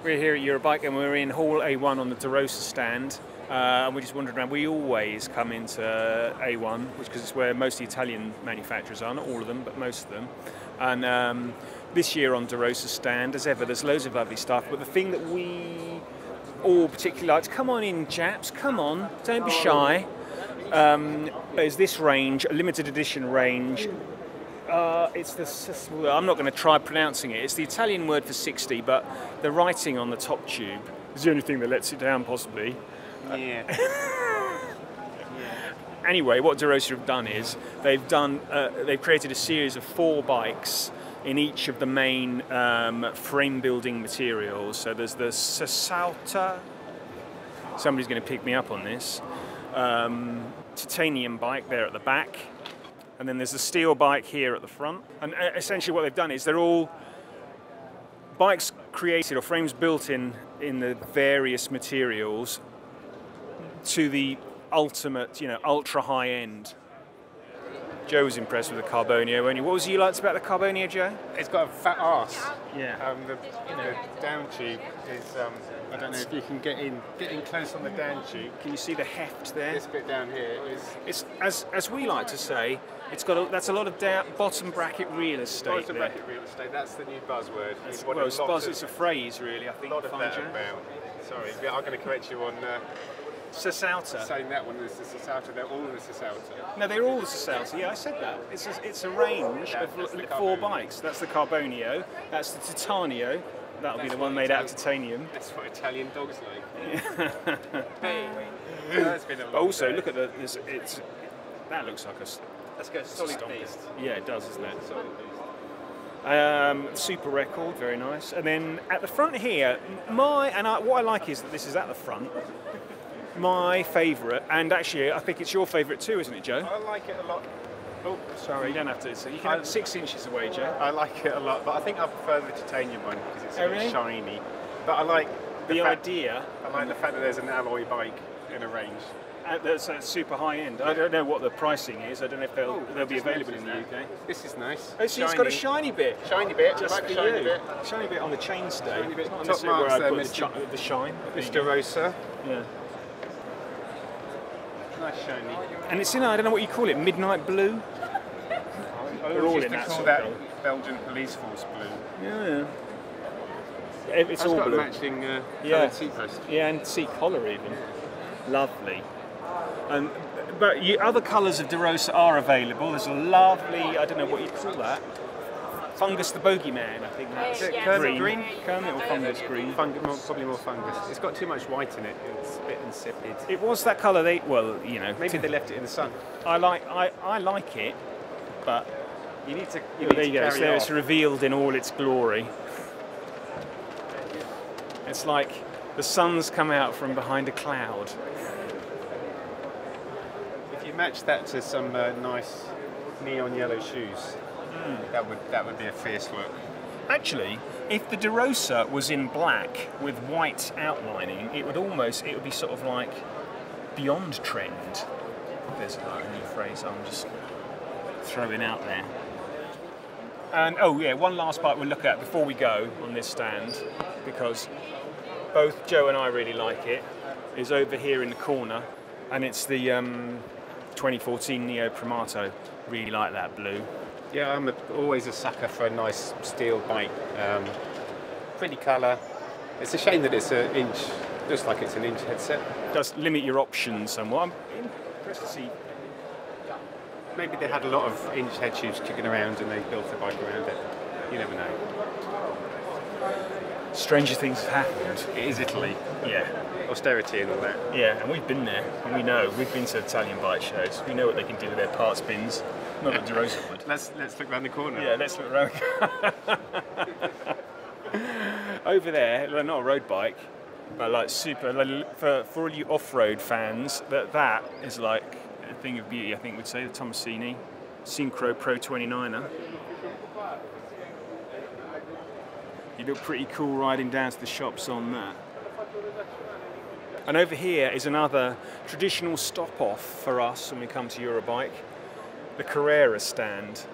We're here at EuroBike and we're in Hall A1 on the DeRosa stand. And we're just wandering around. We always come into A1, because it's where most Italian manufacturers are, not all of them, but most of them. And this year on DeRosa's stand, as ever, there's loads of lovely stuff. But the thing that we all particularly like, come on in, chaps, come on, don't be shy, is this range, a limited edition range. It's the, I'm not going to try pronouncing it. It's the Italian word for 60, but the writing on the top tube is the only thing that lets it down, possibly. Yeah. Anyway, what DeRosa have done is they've created a series of 4 bikes in each of the main frame building materials. So there's the Sasauta. Somebody's going to pick me up on this. Titanium bike there at the back. And then there's the steel bike here at the front. And essentially what they've done is they're all bikes created or frames built in the various materials to the ultimate, you know, ultra high end. Joe was impressed with the Carbonio. What was you liked about the Carbonio, Joe? It's got a fat arse. Yeah. The down tube is. I don't know if you can get in close on the down tube. Can you see the heft there? This bit down here is. It's as we like to say. It's got that's a lot of bottom bracket real estate. Bottom bracket real estate. That's the new buzzword. It's a phrase, really. I think. A lot of that about. Sorry, I'm going to correct you on. Sasauta. Saying that one is the Sasauta. They're all the Sasauta. No, they're all the Sasauta. Yeah, I said that. It's a range of 4 bikes. That's the Carbonio. That's the Titanio. That'll be the one made out of titanium. That's what Italian dogs like. That's been a long but also, day. look at that looks like a. Let's go solid beast. Yeah, it does, isn't it? Super record, very nice. And then at the front here, what I like is that this is at the front. My favourite, and actually I think it's your favourite too, isn't it, Joe? I like it a lot. Oh, sorry, you don't have to. So you can have 6 inches away, Joe. I like it a lot, but I think I prefer the titanium one because it's a bit shiny. But I like the idea. I like the fact that there's an alloy bike in a range. That's super high end. I don't know what the pricing is. I don't know if they'll be available in the UK. This is nice. Oh, so it's got a shiny bit. Shiny bit. Just like for shiny you. bit. Shiny bit on the chainstay. Shiny bit. Not Top where marks I there, put the shine. Mr. Rosa. Yeah. Nice shiny. And it's in, I don't know what you call it, midnight blue? They're all in that sort of Belgian police force blue. Yeah. It's all got blue. A matching coloured seat post. Yeah, and seat collar even. Lovely. But other colours of DeRosa are available. There's a lovely, I don't know what you call that, Fungus the Bogeyman, I think that's green. Kermit or Fungus green? Probably more fungus. It's got too much white in it. It's a bit insipid. It was that colour Maybe they left it in the sun. I like it, but you need to. There you go. So it's revealed in all its glory. It's like the sun's come out from behind a cloud. If you match that to some nice neon yellow shoes, that would be a fierce look. Actually, if the DeRosa was in black with white outlining, it would be sort of like beyond trend. There's a new phrase I'm just throwing out there. And oh yeah, one last bike we'll look at before we go on this stand, because both Joe and I really like it, is over here in the corner, and it's the 2014 Neo Primato. Really like that blue. Yeah, I'm always a sucker for a nice steel bike. Pretty colour. It's a shame that it's an inch, looks like it's an inch headset. It does limit your options somewhat. I'm impressed to see. Maybe they had a lot of inch head tubes kicking around and they built a bike around it. You never know. Stranger things have happened. It is Italy. Yeah. Austerity and all that. Yeah, and we've been there, and we know. We've been to Italian bike shows. We know what they can do with their parts bins. Not that DeRosa would. Let's look around the corner. Yeah, let's look around. Over there, not a road bike, but like super, for all you off-road fans, that is like a thing of beauty, I think we'd say, the Tomasini Synchro Pro 29er. You look pretty cool riding down to the shops on that. And over here is another traditional stop-off for us when we come to EuroBike, the Carrera stand.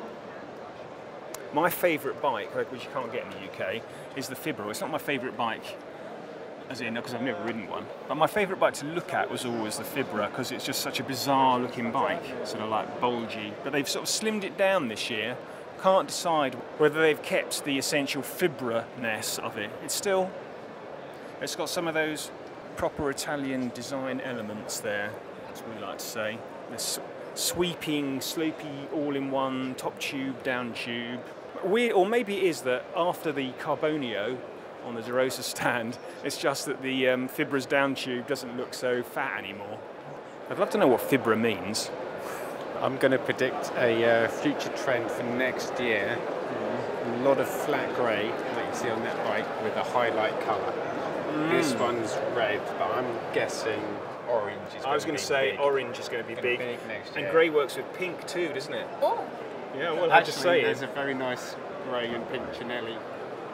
My favourite bike, which you can't get in the UK, is the Fibra. It's not my favourite bike, as in, because I've never ridden one. But my favourite bike to look at was always the Fibra, because it's just such a bizarre looking bike, sort of like bulgy. But they've sort of slimmed it down this year. Can't decide whether they've kept the essential Fibra-ness of it. It's got some of those proper Italian design elements there, as we like to say. This sweeping, slopey, all-in-one, top tube, down tube. Or maybe it is that after the Carbonio on the DeRosa stand, it's just that the Fibra's down tube doesn't look so fat anymore. I'd love to know what Fibra means. I'm going to predict a future trend for next year. A lot of flat grey, like you see on that bike, with a highlight colour. This one's red, but I'm guessing orange is going to be big. I was going to say orange is going to be big. Next year. And grey works with pink too, doesn't it? Oh. Yeah, well, I just say there's a very nice grey and pink Chinelli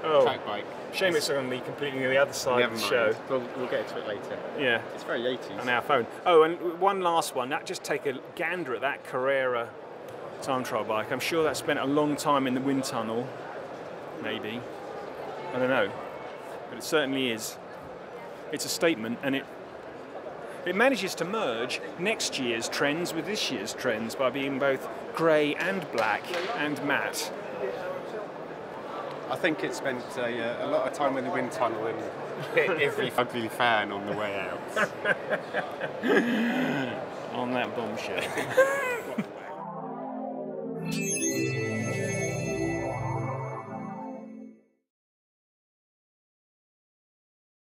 track bike. Shame it's on the completely the other side of the show. We'll get to it later. Yeah. It's very 80s. On our phone. Oh, and one last one. Just take a gander at that Carrera time trial bike. I'm sure that spent a long time in the wind tunnel. Maybe. I don't know. But it certainly is. It's a statement, and it manages to merge next year's trends with this year's trends by being both grey and black and matte. I think it spent a lot of time in the wind tunnel and hit every ugly fan on the way out. On that bombshell.